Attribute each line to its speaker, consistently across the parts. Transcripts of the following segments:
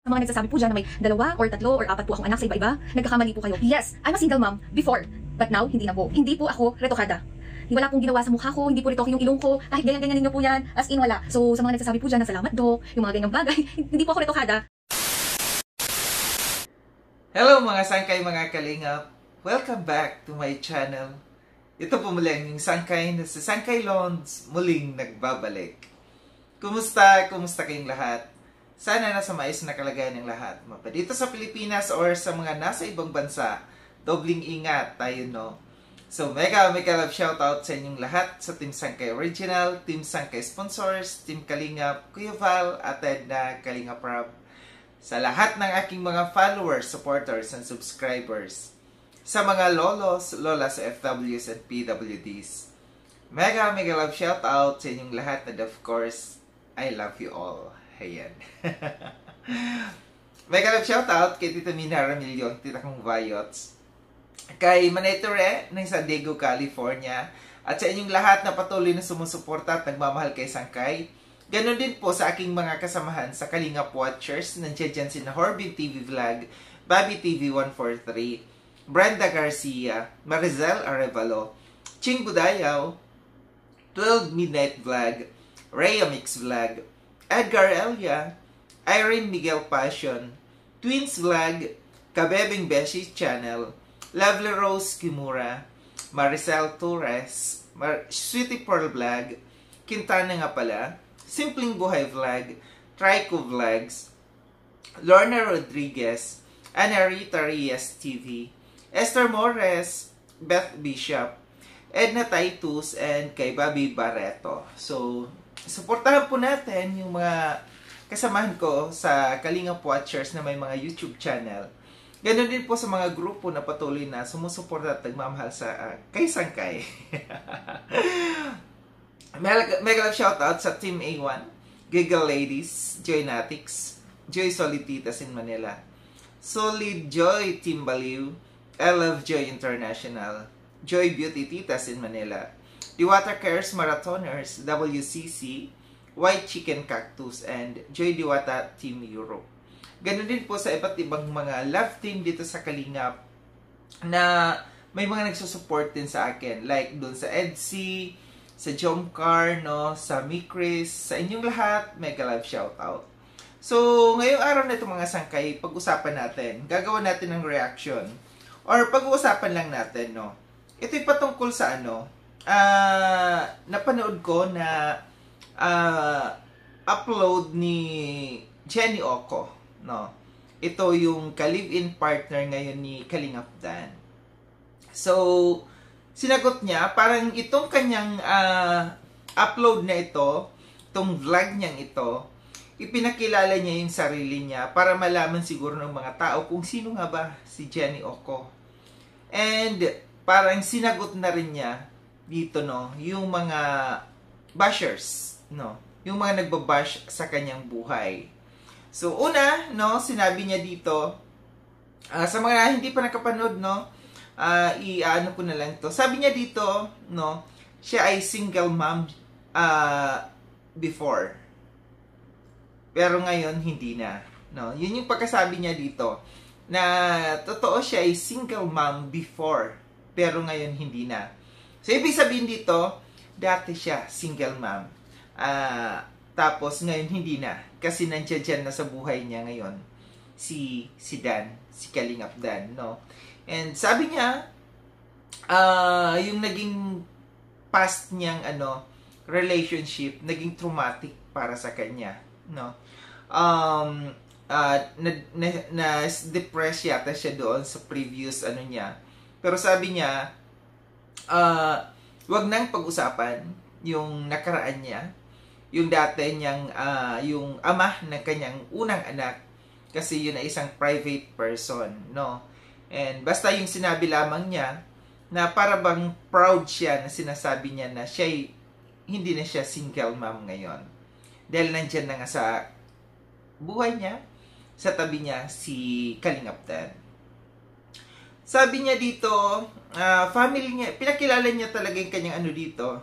Speaker 1: Sa mga nagsasabi po dyan na may 2 or 3 or 4 po akong anak sa iba-iba, nagkakamali po kayo. Yes, I'm a single mom before, but now, hindi na po. Hindi po ako retokada. Wala pong ginawa sa mukha ko, hindi po retoke yung ilong ko, kahit ganyan-ganyan ninyo po yan, as in wala. So, sa mga nagsasabi po dyan na salamat do, yung mga ganyang bagay, hindi po ako retokada.
Speaker 2: Hello mga sangkay, mga kalingap! Welcome back to my channel. Ito po muli ang sangkay na si Sangkay Lons muling nagbabalik. Kumusta? Kumusta kayong lahat? Sana nasa maayos na kalagayan ng lahat. Mapa dito sa Pilipinas or sa mga nasa ibang bansa, dobling ingat tayo, no? So, mega love shoutout sa inyong lahat sa Team Sangkay Original, Team Sangkay Sponsors, Team Kalingap, Kuya Val, at Edna, Kalingap Rob. Sa lahat ng aking mga followers, supporters, and subscribers. Sa mga lolos, lolas, FWs, and PWDs. Mega love shoutout sa inyong lahat, and of course, I love you all. Ayan. Mega love shoutout kay Tita Mina Ramilio, Tita kong Vayots, kay Manetore ng San Diego, California, at sa inyong lahat na patuloy na sumusuporta at nagmamahal kay Sangkay. Ganon din po sa aking mga kasamahan sa Kalingap Watchers. Nandiyan dyan si Horbin TV Vlog, Bobby TV 143, Brenda Garcia, Marizel Arevalo, Ching Budayaw, 12 Midnight Vlog, Rhea Mix Vlog, Edgar Elia, Irene Miguel Passion, Twins Vlog, Kabebing Beshi Channel, Lovely Rose Kimura, Maricel Torres, Sweetie Pearl Vlog, Quintana nga pala, Simpleng Buhay Vlog, Trico Vlogs, Lorna Rodriguez, Ana Rita Reyes TV, Esther Mores, Beth Bishop, Edna Titus, and kay Bobby Barreto. So, suportahan po natin yung mga kasamahan ko sa Kalingap Watchers na may mga YouTube channel. Ganon din po sa mga grupo na patuloy na sumusuporta at nagmamahal sa kay Sangkay. Mega love shoutout sa Team A1, Giggle Ladies, Joy Natics, Joy Solititas in Manila, Solid Joy Team Baliw, I Love Joy International, Joy Beauty Titas in Manila, The Water Cares Marathoners, WCC, White Chicken Cactus, and Joy Diwata Team Europe. Ganon din po sa iba't ibang mga love team dito sa Kalingap na may mga nagsusupport din sa akin. Like doon sa EDC, sa Jomcar, no, sa Mikris, sa inyong lahat, mega love shoutout. So, ngayong araw na ito mga sangkay, pag-usapan natin, gagawa natin ng reaction. Or pag-uusapan lang natin, no. Ito'y patungkol sa napanood ko na upload ni Jenny Oco, no. Ito yung ka-live-in partner ngayon ni Kalingap Dan. So, sinagot niya, parang itong kanyang upload na ito, itong vlog niyang ito, ipinakilala niya yung sarili niya para malaman siguro ng mga tao kung sino nga ba si Jenny Oco. And parang sinagot na rin niya dito, no, yung mga bashers, no, yung mga nagbabash sa kanyang buhay. So, una, no, sinabi niya dito, sa mga hindi pa nakapanood, no, i-ano ko na lang to. Sabi niya dito, no, siya ay single mom before. Pero ngayon, hindi na. No? Yun yung pagkasabi niya dito, na totoo siya ay single mom before, pero ngayon hindi na. So, ibig sabihin dito, dati siya single mom. Tapos ngayon hindi na. Kasi nandiyan na sa buhay niya ngayon si Dan, si Kalingap Dan, no? And sabi niya, yung naging past niyang relationship, naging traumatic para sa kanya, no? Na-depress yata siya doon sa previous niya. Pero sabi niya, wag nang pag-usapan yung nakaraan niya, yung dati niyang, yung ama ng kanyang unang anak, kasi yun ay isang private person, no? And basta yung sinabi lamang niya na para bang proud siya na sinasabi niya na siya hindi na siya single mom ngayon. Dahil nandyan na nga sa buhay niya, sa tabi niya si Kalingap Dan. Sabi niya dito, family niya, pinakilala niya talaga yung kanyang dito.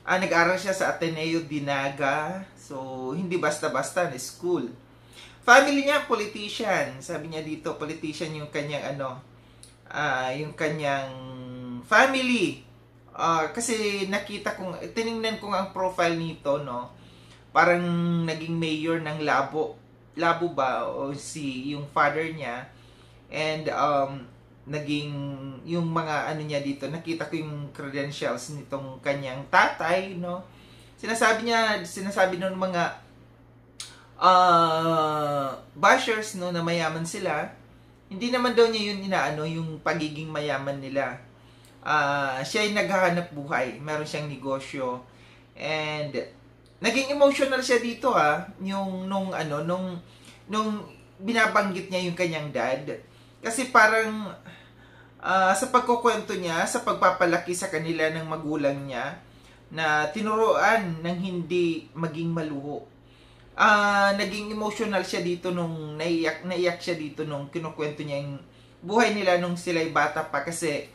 Speaker 2: Nag-aral siya sa Ateneo Dinaga, so hindi basta-basta na school. family niya, politician. Sabi niya dito, politician yung kanyang yung kanyang family. Kasi nakita kong, tiningnan ko ang profile nito, no? Parang naging mayor ng Labo. Labo ba? O yung father niya. And, naging, yung mga niya dito, nakita ko yung credentials nitong kanyang tatay, no? Sinasabi ng mga bashers, no, na mayaman sila. Hindi naman daw niya yun yung pagiging mayaman nila. Siya ay naghahanap buhay. Meron siyang negosyo. And, naging emotional siya dito, nung binabanggit niya yung kanyang dad. Kasi parang, sa pagkukwento niya, sa pagpapalaki sa kanila ng magulang niya, na tinuruan ng hindi maging maluho. Naging emotional siya dito nung naiyak siya dito nung kinukwento niya yung buhay nila nung sila'y bata pa kasi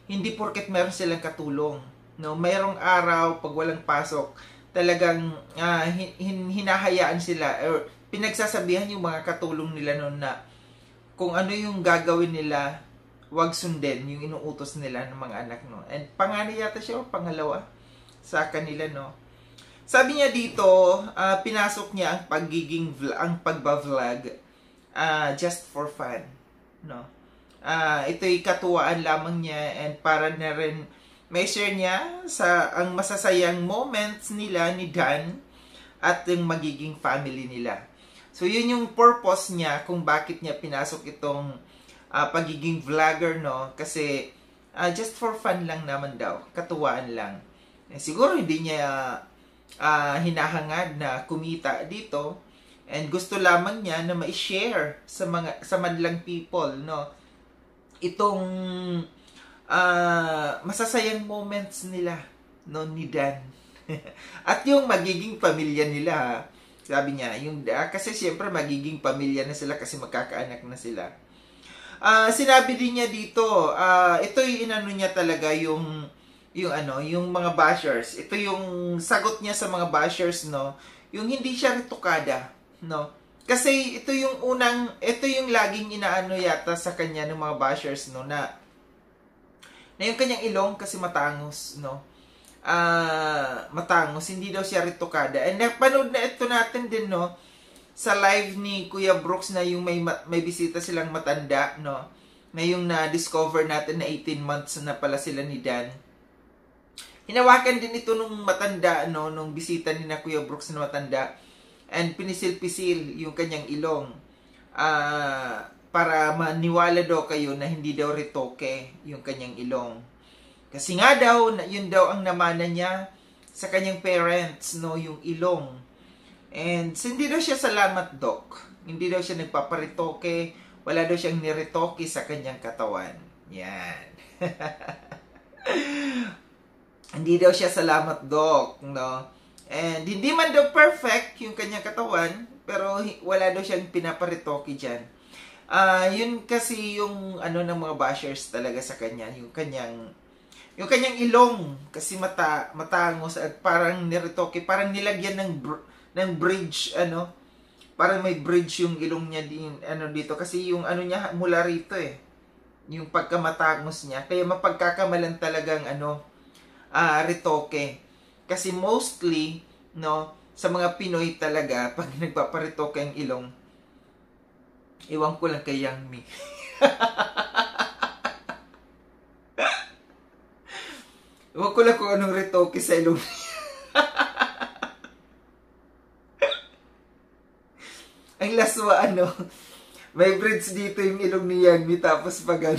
Speaker 2: hindi porket meron silang katulong, no, mayroong araw pag walang pasok talagang hinahayaan sila or pinagsasabihan yung mga katulong nila noon na kung ano yung gagawin nila, wag sundin yung inuutos nila ng mga anak, no. And panganay yata siya o pangalawa sa kanila, no. Sabi niya dito, pinasok niya ang pagba-vlog just for fun, no. Ito'y katuwaan lamang niya and para na rin may share niya sa ang masasayang moments nila ni Dan at yung magiging family nila. So yun yung purpose niya kung bakit niya pinasok itong pagiging vlogger, no? Kasi just for fun lang naman daw, katuwaan lang. Siguro hindi niya hinahangad na kumita dito and gusto lamang niya na ma-share sa madlang people, no? Itong masasayang moments nila, no, ni Dan. At yung magiging pamilya nila, sabi niya, kasi siyempre magiging pamilya na sila kasi magkakaanak na sila. Sinabi din niya dito, ito'y niya talaga yung mga bashers. Ito yung sagot niya sa mga bashers, no, yung hindi siya retokada, no. Kasi ito yung laging yata sa kanya ng mga bashers, no, na yung kanyang ilong kasi matangos, no. Matangos, hindi daw siya retokada. And napanood na ito natin din, no, sa live ni Kuya Brooks na yung may bisita silang matanda, no, na yung na-discover natin na 18 months na pala sila ni Dan. Hinawakan din ito nung matanda, no, nung bisita ni na Kuya Brooks na matanda, and pinisil-pisil yung kanyang ilong para maniwala daw kayo na hindi daw retoke yung kanyang ilong. Kasi nga daw, yun daw ang namana niya sa kanyang parents, no, yung ilong. And hindi daw siya salamat, Doc. Hindi daw siya nagpaparitoke. Wala daw siyang niritoke sa kanyang katawan. Yan. Hindi daw siya salamat, Doc, no. And hindi man daw perfect yung kanyang katawan, pero wala daw siyang pinaparitoke dyan. Yun kasi yung ng mga bashers talaga sa kanya, yung kanyang ilong kasi matangos at parang niritoke, parang nilagyan ng bridge, parang may bridge yung ilong niya din, dito kasi yung niya mula rito yung pagkamatangos niya, kaya mapagkakamalan talagang ritoke. Kasi mostly, no, sa mga Pinoy talaga pag nagpaparitoke ang ilong, iwan ko lang kay Yang Mi. Iwan ko lang kung anong retoke sa ilong niya. Ang laswa, may bridge dito yung ilong ni Yang Mi, tapos pag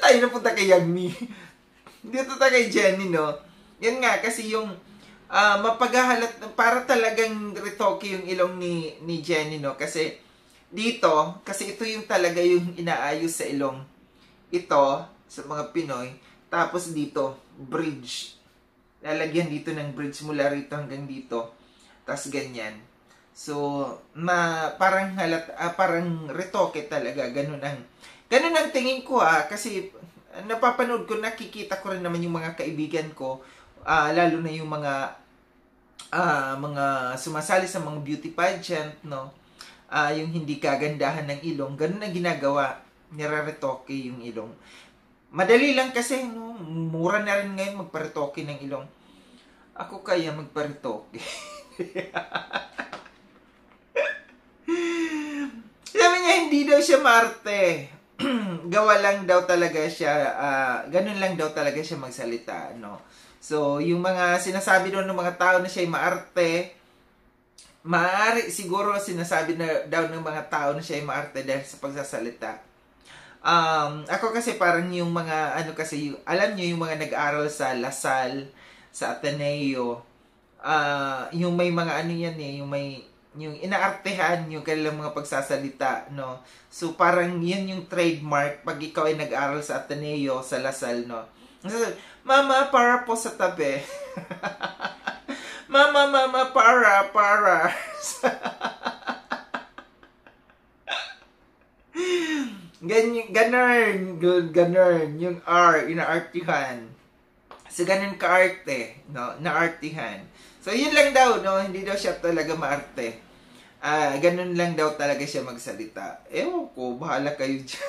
Speaker 2: tayo na punta kay Yang Mi. Dito tayo kay Jenny, no? Yan nga, kasi yung mapaghahalat, para talagang retoke yung ilong ni Jenny, no? Kasi dito, kasi ito yung talaga yung inaayos sa ilong. Ito, sa mga Pinoy, tapos dito, bridge. Lalagyan dito ng bridge mula rito hanggang dito. Tapos ganyan. So, parang parang retoke talaga. Ganun ang tingin ko, kasi napapanood ko, nakikita ko rin naman yung mga kaibigan ko, lalo na yung mga mga sumasali sa mga beauty pageant, no? Yung hindi kagandahan ng ilong, ganun ang ginagawa. Niraretoke yung ilong. Madali lang kasi, no? Mura na rin ngayon magparetoke ng ilong. Ako kaya magparetoke. Sabi niya, hindi daw siya maarte. Gawa lang daw talaga siya, ganun lang daw talaga siya magsalita, no? So, yung mga sinasabi doon ng mga tao na siya ay maarte, maaari siguro sinasabi na daw ng mga tao na siya ay maarte dahil sa pagsasalita. Ako kasi parang yung mga, kasi, alam niyo yung mga nag-aral sa Lasal, sa Ateneo, yung may mga yan yung inaartehan yung kanilang mga pagsasalita, no? So, parang yun yung trademark pag ikaw ay nag-aral sa Ateneo, sa Lasal, no? Mama, para po sa tabi. Mama, para. Ganun, yung R, inaartihan. So, ganun ka-arte, no? Naartihan. So, yun lang daw, no? Hindi daw siya talaga maarte. Ganun lang daw talaga siya magsalita. Ewan ko, bahala kayo dyan.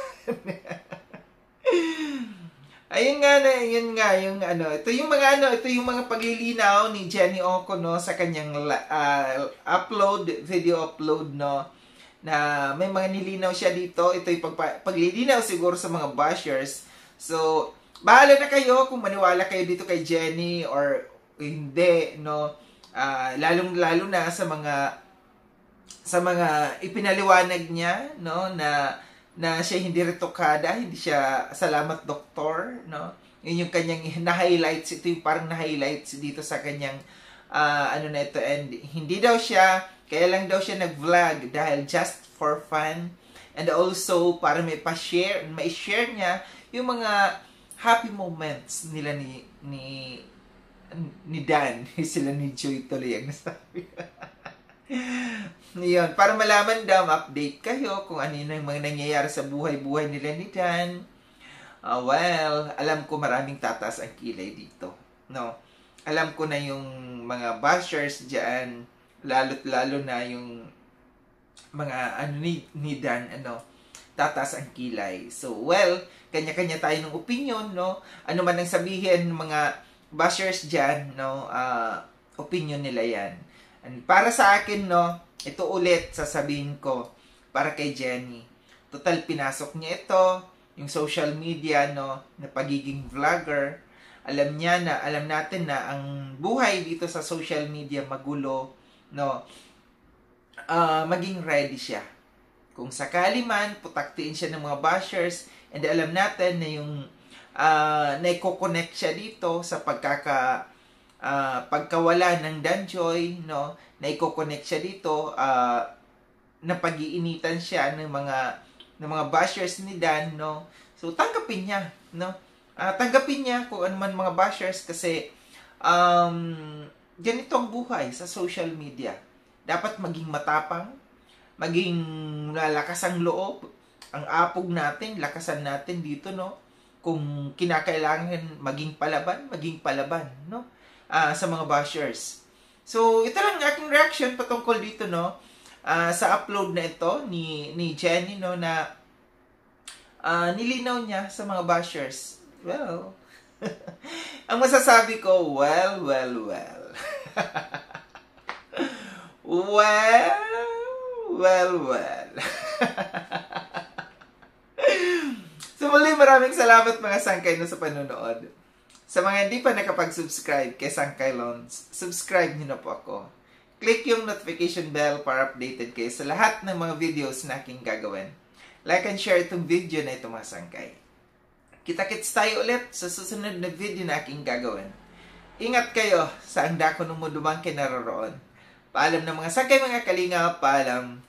Speaker 2: Ayun nga, ito yung mga paglilinaw ni Jenny Oco, no, sa kanyang video upload, no, na may mga nilinaw siya dito. Ito yung paglilinaw siguro sa mga bashers. So, bahala na kayo kung maniwala kayo dito kay Jenny or hindi, no. Lalong-lalo na sa mga ipinaliwanag niya, no, na siya hindi retokada, hindi siya salamat doktor, no. Yun yung kanyang na-highlights, ito yung parang na-highlights dito sa kanyang na ito, and hindi daw siya, kaya lang daw siya nag-vlog dahil just for fun, and also para may share niya yung mga happy moments nila ni Dan, sila ni Joy tuloy ang nasabi. Yun, para malaman daw, update kayo kung ano yung mga nangyayari sa buhay-buhay nila ni Dan. Well, alam ko maraming tataas ang kilay dito, no? Alam ko na yung mga bashers dyan, lalo na yung mga ni Dan, tataas ang kilay. So, well, kanya-kanya tayo ng opinion, no? Ano man ang sabihin ng mga bashers dyan, no? Opinion nila yan. And para sa akin, no, ito ulit sasabihin ko para kay Jenny. Total, pinasok niya ito, yung social media, no, na pagiging vlogger. Alam natin na ang buhay dito sa social media magulo, no. Maging ready siya. Kung sakali man, putaktiin siya ng mga bashers, and alam natin na yung naiko-connect siya dito sa pagkawala ng Danjoy, no, na i-connect siya dito, na pag-iinitan siya ng mga bashers ni Dan, no. So tanggapin niya, no. Tanggapin niya kung ano man mga bashers kasi ganito ang buhay sa social media. Dapat maging matapang, maging lalakas ang loob, ang apog natin, lakasan natin dito, no. Kung kinakailangan maging palaban, no. Sa mga bashers. So, ito lang aking reaction patungkol dito, no, sa upload na ito ni Jenny, no, na nilinaw niya sa mga bashers. Well, ang masasabi ko, well. well. So, muli maraming salamat mga sangkay no sa panonood. Sa mga hindi pa nakapag-subscribe kay Sangkay Loans, subscribe niyo na po ako. Click yung notification bell para updated kayo sa lahat ng mga videos na aking gagawin. Like and share itong video na ito mga sangkay. Kita-kits tayo ulit sa susunod na video na aking gagawin. Ingat kayo sa ang dako ng mundo mang kinaroroon. Paalam na mga sangkay, mga kalinga, paalam.